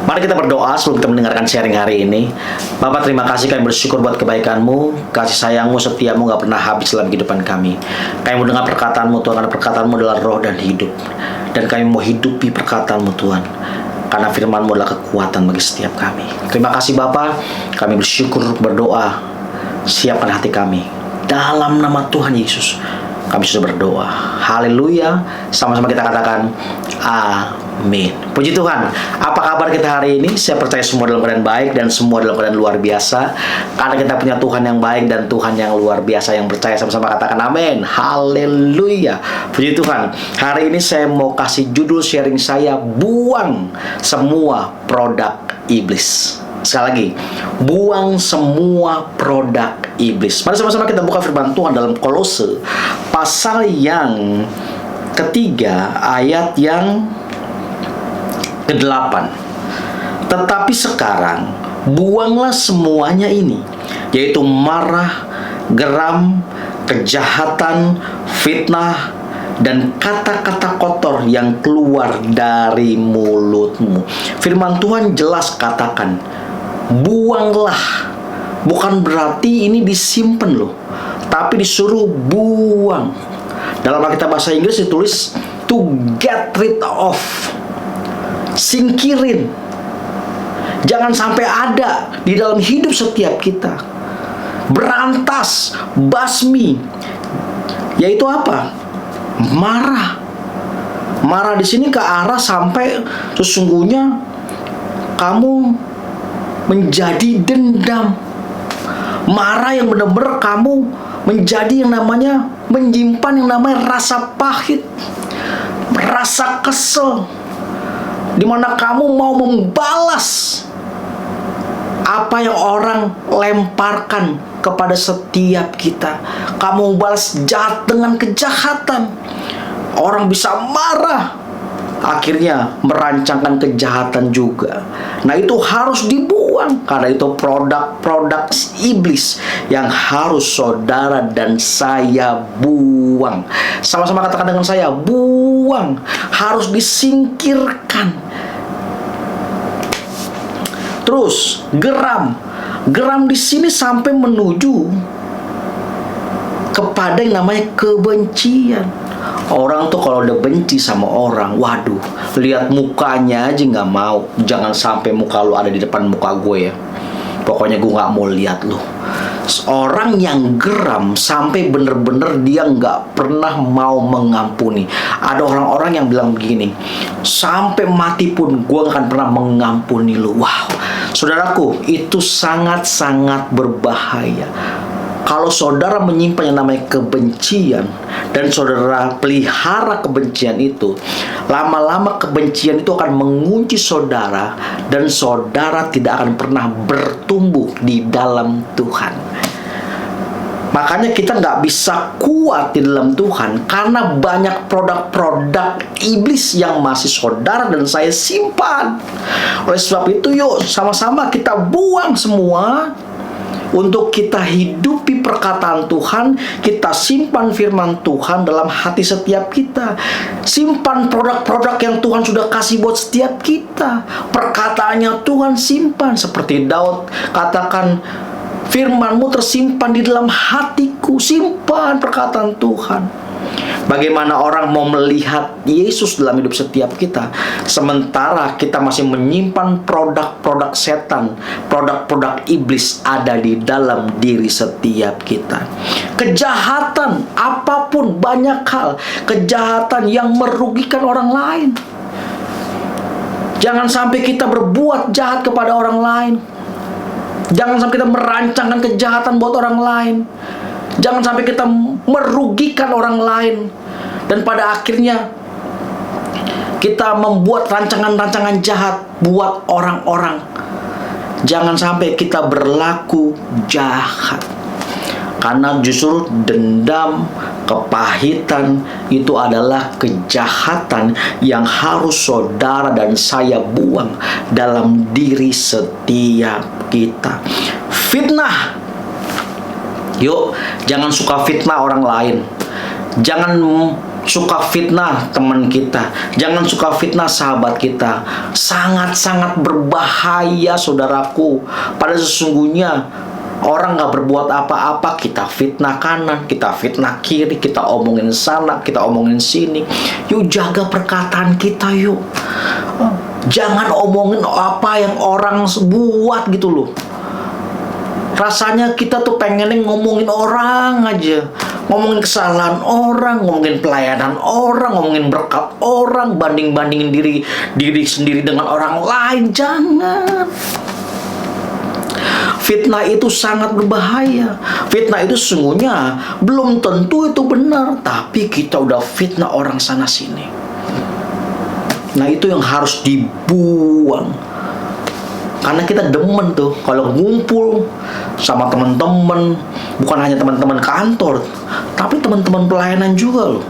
Mari kita berdoa sebelum kita mendengarkan sharing hari ini. Bapak, terima kasih, kami bersyukur buat kebaikan-Mu, kasih sayang-Mu, setia-Mu gak pernah habis dalam kehidupan kami. Kami mau dengar perkataan-Mu Tuhan, karena perkataan-Mu adalah roh dan hidup. Dan kami mau hidupi perkataan-Mu Tuhan, karena firman-Mu adalah kekuatan bagi setiap kami. Terima kasih Bapak, kami bersyukur, berdoa, siapkan hati kami. Dalam nama Tuhan Yesus, kami sudah berdoa. Haleluya. Sama-sama kita katakan amin. Puji Tuhan. Apa kabar kita hari ini? Saya percaya semua dalam keadaan baik dan semua dalam keadaan luar biasa, karena kita punya Tuhan yang baik dan Tuhan yang luar biasa. Yang percaya sama-sama katakan amin. Haleluya. Puji Tuhan. Hari ini saya mau kasih judul sharing saya, buang semua produk iblis. Sekali lagi, buang semua produk iblis. Mari sama-sama kita buka firman Tuhan dalam Kolose pasal yang ketiga, ayat yang ke-8. Tetapi sekarang buanglah semuanya ini, yaitu marah, geram, kejahatan, fitnah, dan kata-kata kotor yang keluar dari mulutmu. Firman Tuhan jelas katakan, buanglah. Bukan berarti ini disimpan loh, tapi disuruh buang. Dalam Alkitab bahasa Inggris ditulis to get rid of. Singkirin. Jangan sampai ada di dalam hidup setiap kita. Berantas, basmi. Yaitu apa? Marah. Marah di sini ke arah sampai sesungguhnya kamu menjadi dendam. Marah yang benar-benar kamu menjadi yang namanya menyimpan yang namanya rasa pahit, rasa kesel, dimana kamu mau membalas apa yang orang lemparkan kepada setiap kita. Kamu membalas jahat dengan kejahatan. Orang bisa marah, akhirnya merancangkan kejahatan juga. Nah, itu harus dibuang, karena itu produk-produk iblis yang harus saudara dan saya buang. Sama-sama katakan dengan saya, buang, harus disingkirkan. Terus geram. Geram di sini sampai menuju kepada yang namanya kebencian. Orang tuh kalau udah benci sama orang, waduh, lihat mukanya aja nggak mau. Jangan sampai muka lu ada di depan muka gue ya. Pokoknya gue nggak mau lihat lu. Orang yang geram sampai bener-bener dia nggak pernah mau mengampuni. Ada orang-orang yang bilang begini, sampai mati pun gue nggak akan pernah mengampuni lu. Wow, saudaraku, itu sangat-sangat berbahaya. Kalau saudara menyimpan yang namanya kebencian dan saudara pelihara kebencian itu, lama-lama kebencian itu akan mengunci saudara dan saudara tidak akan pernah bertumbuh di dalam Tuhan. Makanya kita nggak bisa kuat di dalam Tuhan karena banyak produk-produk iblis yang masih saudara dan saya simpan. Oleh sebab itu, yuk sama-sama kita buang semua, untuk kita hidupi perkataan Tuhan, kita simpan firman Tuhan dalam hati setiap kita. Simpan produk-produk yang Tuhan sudah kasih buat setiap kita. Perkataannya Tuhan simpan. Seperti Daud katakan, firman-Mu tersimpan di dalam hatiku. Simpan perkataan Tuhan. Bagaimana orang mau melihat Yesus dalam hidup setiap kita, sementara kita masih menyimpan produk-produk setan, produk-produk iblis ada di dalam diri setiap kita. Kejahatan, apapun, banyak hal. Kejahatan yang merugikan orang lain. Jangan sampai kita berbuat jahat kepada orang lain. Jangan sampai kita merancangkan kejahatan buat orang lain. Jangan sampai kita merugikan orang lain. Dan pada akhirnya kita membuat rancangan-rancangan jahat buat orang-orang. Jangan sampai kita berlaku jahat. Karena justru dendam, kepahitan itu adalah kejahatan yang harus saudara dan saya buang dalam diri setiap kita. Fitnah. Yuk, jangan suka fitnah orang lain. Jangan suka fitnah teman kita, jangan suka fitnah sahabat kita. Sangat-sangat berbahaya, saudaraku. Pada sesungguhnya orang gak berbuat apa-apa, kita fitnah kanan, kita fitnah kiri, kita omongin sana, kita omongin sini. Yuk jaga perkataan kita yuk. Jangan omongin apa yang orang buat gitu loh. Rasanya kita tuh pengennya ngomongin orang aja, ngomongin kesalahan orang, ngomongin pelayanan orang, ngomongin berkat orang, banding-bandingin diri sendiri dengan orang lain. Jangan. Fitnah itu sangat berbahaya. Fitnah itu sesungguhnya belum tentu itu benar, tapi kita udah fitnah orang sana sini. Nah, itu yang harus dibuang. Karena kita demen tuh kalau ngumpul sama teman-teman, bukan hanya teman-teman kantor, tapi teman-teman pelayanan juga loh.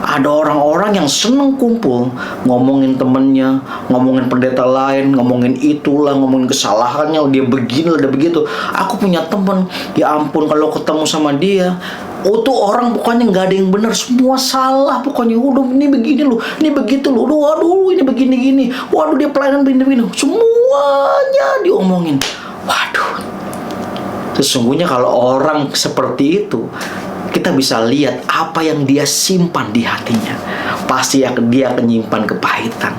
Ada orang-orang yang seneng kumpul, ngomongin temennya, ngomongin pendeta lain, ngomongin itulah, ngomongin kesalahannya, dia begini, dia begitu. Aku punya temen, ya ampun kalau ketemu sama dia, oh tuh orang pokoknya nggak ada yang benar, semua salah pokoknya. Waduh ini begini loh, ini begitu loh, waduh ini begini-gini, waduh dia pelayanan begini-begini, semuanya diomongin. Waduh, sesungguhnya kalau orang seperti itu, kita bisa lihat apa yang dia simpan di hatinya. Pasti dia akan nyimpan kepahitan,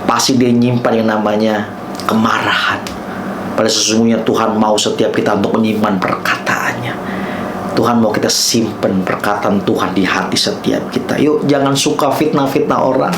pasti dia nyimpan yang namanya kemarahan. Pada sesungguhnya Tuhan mau setiap kita untuk menyimpan perkataannya. Tuhan mau kita simpan perkataan Tuhan di hati setiap kita. Yuk jangan suka fitnah-fitnah orang.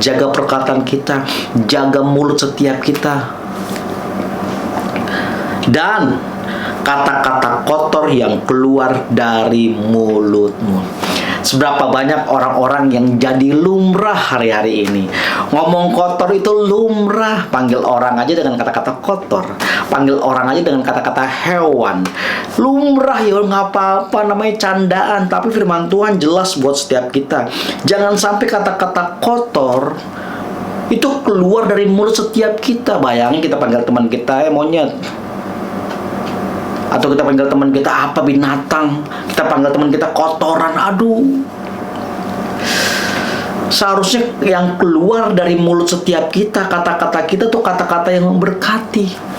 Jaga perkataan kita, jaga mulut setiap kita. Dan kata-kata kotor yang keluar dari mulutmu. Seberapa banyak orang-orang yang jadi lumrah hari-hari ini. Ngomong kotor itu lumrah. Panggil orang aja dengan kata-kata kotor, panggil orang aja dengan kata-kata hewan. Lumrah ya, nggak apa-apa, namanya candaan. Tapi firman Tuhan jelas buat setiap kita. Jangan sampai kata-kata kotor itu keluar dari mulut setiap kita. Bayangin kita panggil teman kita monyet, atau kita panggil teman kita apa, binatang. Kita panggil teman kita kotoran. Aduh. Seharusnya yang keluar dari mulut setiap kita, kata-kata kita tuh kata-kata yang memberkati.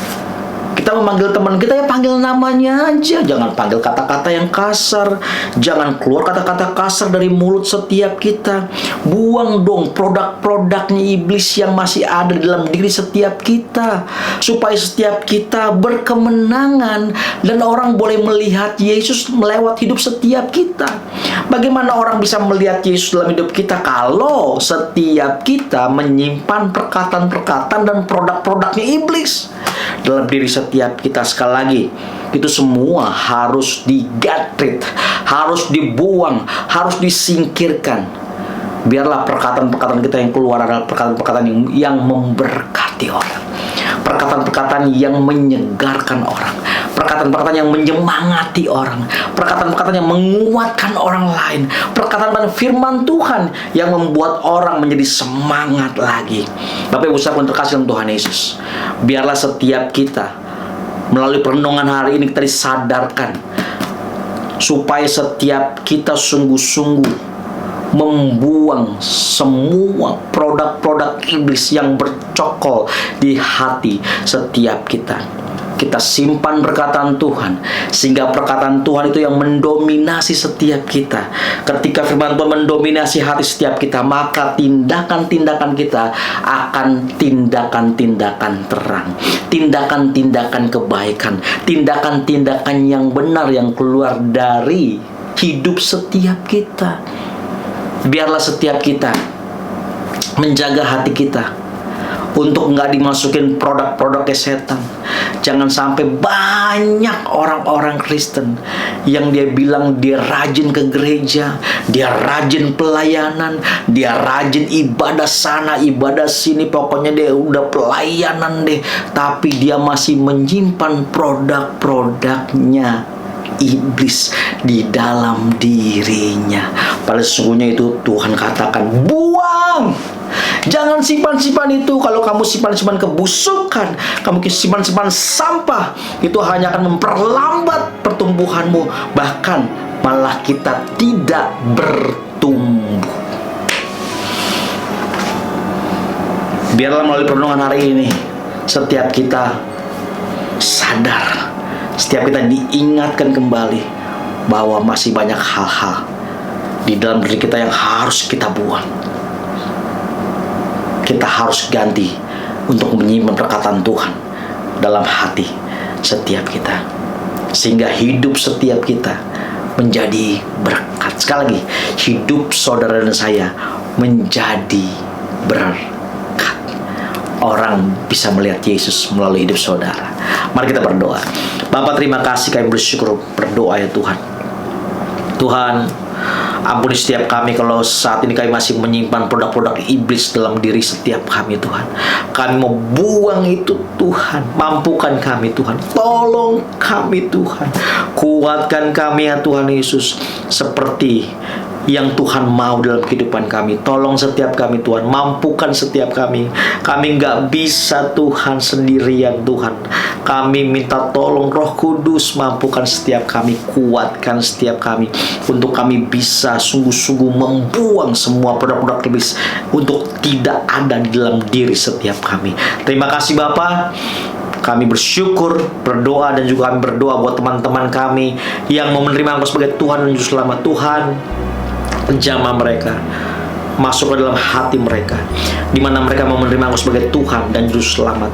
Kita memanggil teman kita, ya panggil namanya aja. Jangan panggil kata-kata yang kasar. Jangan keluar kata-kata kasar dari mulut setiap kita. Buang dong produk-produknya iblis yang masih ada dalam diri setiap kita, supaya setiap kita berkemenangan dan orang boleh melihat Yesus melewat hidup setiap kita. Bagaimana orang bisa melihat Yesus dalam hidup kita kalau setiap kita menyimpan perkataan-perkataan dan produk-produknya iblis dalam diri setiap kita? Sekali lagi, itu semua harus di-get-rid, harus dibuang, harus disingkirkan. Biarlah perkataan-perkataan kita yang keluar adalah perkataan-perkataan yang memberkati orang, perkataan-perkataan yang menyegarkan orang, perkataan-perkataan yang menyemangati orang, perkataan-perkataan yang menguatkan orang lain, perkataan-perkataan firman Tuhan yang membuat orang menjadi semangat lagi. Bapak Ibu saudara terkasih dalam Tuhan Yesus, biarlah setiap kita melalui perenungan hari ini kita disadarkan supaya setiap kita sungguh-sungguh membuang semua produk-produk iblis yang bercokol di hati setiap kita. Kita simpan perkataan Tuhan, sehingga perkataan Tuhan itu yang mendominasi setiap kita. Ketika firman Tuhan mendominasi hati setiap kita, maka tindakan-tindakan kita akan tindakan-tindakan terang, tindakan-tindakan kebaikan, tindakan-tindakan yang benar yang keluar dari hidup setiap kita. Biarlah setiap kita menjaga hati kita untuk nggak dimasukin produk-produk setan. Jangan sampai banyak orang-orang Kristen yang dia bilang dia rajin ke gereja, dia rajin pelayanan, dia rajin ibadah sana, ibadah sini, pokoknya dia udah pelayanan deh, tapi dia masih menyimpan produk-produknya iblis di dalam dirinya. Pada sesungguhnya itu Tuhan katakan, buang. Jangan simpan-simpan itu. Kalau kamu simpan-simpan kebusukan, kamu simpan-simpan sampah, itu hanya akan memperlambat pertumbuhanmu. Bahkan malah kita tidak bertumbuh. Biarlah melalui perenungan hari ini setiap kita sadar, setiap kita diingatkan kembali bahwa masih banyak hal-hal di dalam diri kita yang harus kita buang. Kita harus ganti untuk menyimpan perkataan Tuhan dalam hati setiap kita, sehingga hidup setiap kita menjadi berkat. Sekali lagi, hidup saudara dan saya menjadi berkat. Orang bisa melihat Yesus melalui hidup saudara. Mari kita berdoa. Bapa, terima kasih, kami bersyukur berdoa ya Tuhan. Tuhan, ampuni setiap kami kalau saat ini kami masih menyimpan produk-produk iblis dalam diri setiap kami Tuhan. Kami mau buang itu Tuhan. Mampukan kami Tuhan. Tolong kami Tuhan. Kuatkan kami ya Tuhan Yesus, seperti yang Tuhan mau dalam kehidupan kami. Tolong setiap kami Tuhan, mampukan setiap kami. Kami nggak bisa Tuhan sendirian Tuhan. Kami minta tolong Roh Kudus, mampukan setiap kami, kuatkan setiap kami, untuk kami bisa sungguh-sungguh membuang semua produk-produk iblis untuk tidak ada di dalam diri setiap kami. Terima kasih Bapa. Kami bersyukur, berdoa, dan juga kami berdoa buat teman-teman kami yang mau menerima Engkau sebagai Tuhan dan Juru Selamat. Tuhan, jamah mereka masuk ke dalam hati mereka, di mana mereka mau menerima Engkau sebagai Tuhan dan Juru Selamat.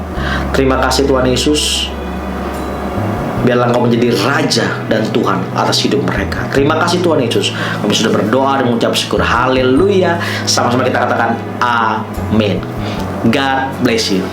Terima kasih Tuhan Yesus. Biarlah Engkau menjadi Raja dan Tuhan atas hidup mereka. Terima kasih Tuhan Yesus. Kami sudah berdoa dan mengucap syukur. Haleluya. Sama-sama kita katakan amin. God bless you.